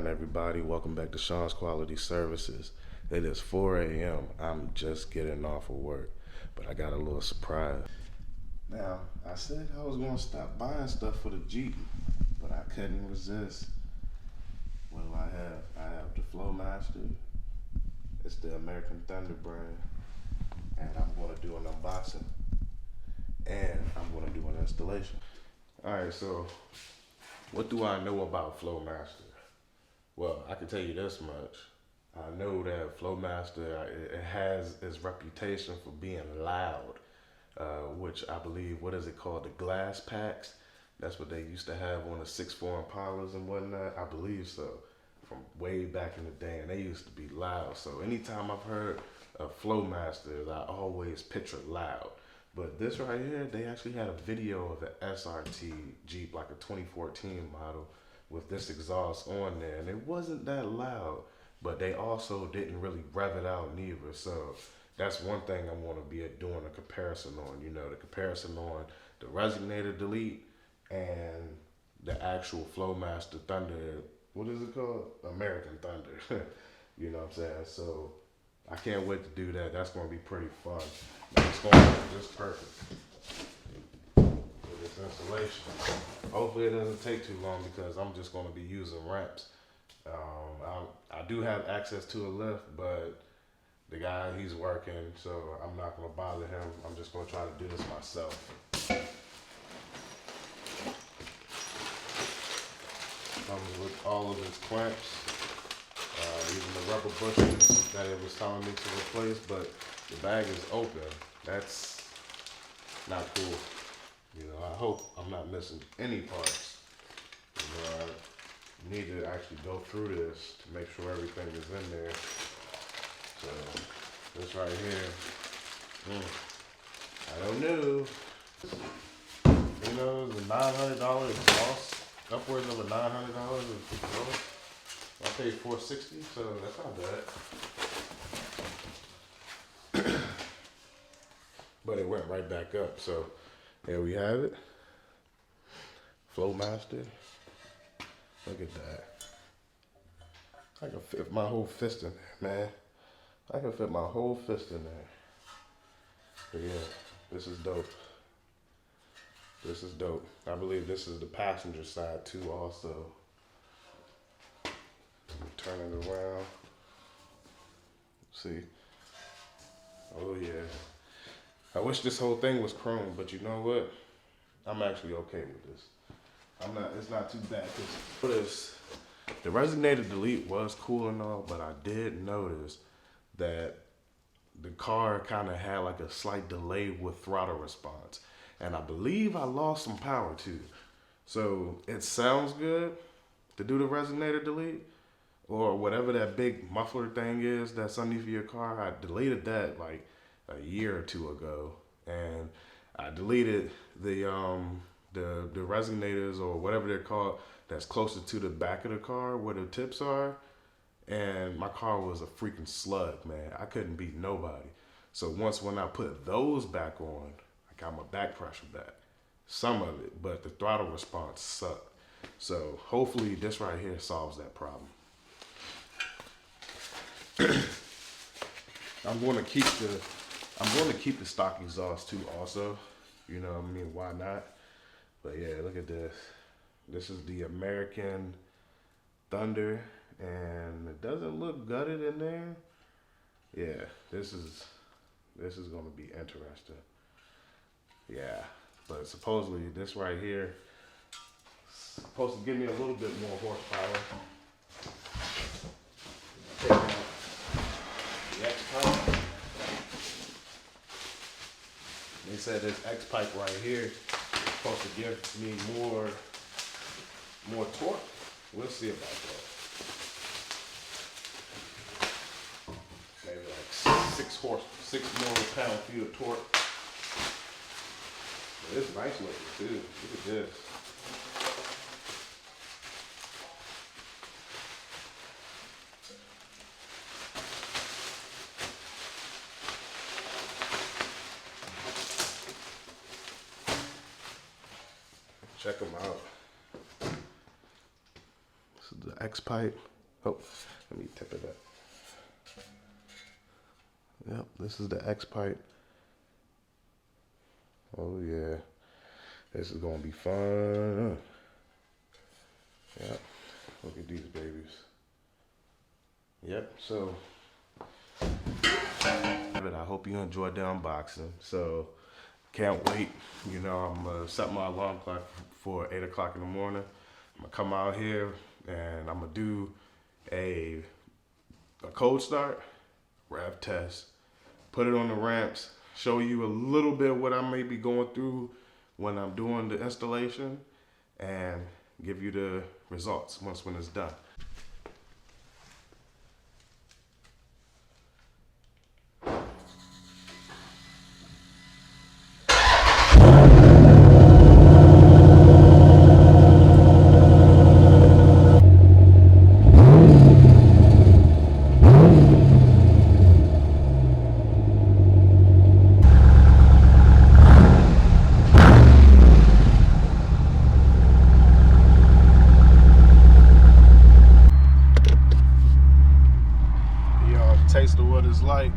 going, everybody? Welcome back to Sean's Quality Services. It is 4 a.m. I'm just getting off of work, but I got a little surprise. Now, I said I was going to stop buying stuff for the Jeep, but I couldn't resist. What do I have? I have the Flowmaster. It's the American Thunder brand, and I'm going to do an unboxing, and I'm going to do an installation. All right, so what do I know about Flowmaster? Well, I can tell you this much. I know that Flowmaster, it has its reputation for being loud, which I believe, what is it called? The glass packs? That's what they used to have on the 6.4 Impalas and whatnot. I believe so, from way back in the day, and they used to be loud. So anytime I've heard of Flowmasters, I always picture loud. But this right here, they actually had a video of the SRT Jeep, like a 2014 model, with this exhaust on there, and it wasn't that loud, but they also didn't really rev it out neither. So that's one thing I want to be doing a comparison on, the comparison on the Resonator Delete and the actual Flowmaster Thunder. What is it called? American Thunder. You know what I'm saying? So I can't wait to do that. That's going to be pretty fun. Now, it's going to be just perfect for this installation. Hopefully it doesn't take too long because I'm just going to be using ramps. I do have access to a lift, but the guy, he's working, so I'm not going to bother him. I'm just going to try to do this myself. Comes with all of its clamps, even the rubber bushes that it was telling me to replace, but the bag is open. That's not cool. I hope I'm not missing any parts. I need to actually go through this to make sure everything is in there. So this right here, I don't know. The $900 exhaust, upwards of $900 exhaust. I paid $460, so that's not bad. But it went right back up, so there we have it. Flowmaster. Look at that. I can fit my whole fist in there, man. I can fit my whole fist in there. But yeah, this is dope. This is dope. I believe this is the passenger side too also. Turn it around. See. Oh yeah. I wish this whole thing was chrome, but you know what? I'm actually okay with this. It's not too bad. The Resonator Delete was cool and all, but I did notice that the car kind of had like a slight delay with throttle response. And I believe I lost some power too. So it sounds good to do the Resonator Delete, or whatever that big muffler thing is that's underneath your car. I deleted that like a year or two ago, and I deleted the resonators or whatever they're called that's closer to the back of the car where the tips are, and my car was a freaking slug, man. I couldn't beat nobody. So when I put those back on, I got my back pressure back, some of it, but the throttle response sucked. So hopefully this right here solves that problem. I'm going to keep the stock exhaust too also. You know what I mean? Why not? But yeah, look at this. This is the American Thunder, and it doesn't look gutted in there. Yeah, this is going to be interesting. Yeah, but supposedly this right here is supposed to give me a little bit more horsepower. Take out the X-pipe. They said this X-pipe right here is supposed to give me more torque. We'll see about that. Maybe like 6 more pound-feet of torque. But it's nice looking too. Look at this. Check them out. This is the X-pipe. Oh, let me tip it up. Yep, this is the X pipe. Oh yeah, this is gonna be fun. Yep, look at these babies. Yep, so I hope you enjoyed the unboxing. So can't wait. You know, I'm gonna set my alarm clock for 8 o'clock in the morning. I'm gonna come out here and I'm gonna do a cold start, rev test, put it on the ramps, show you a little bit of what I may be going through when I'm doing the installation, and give you the results when it's done. Taste of what it's like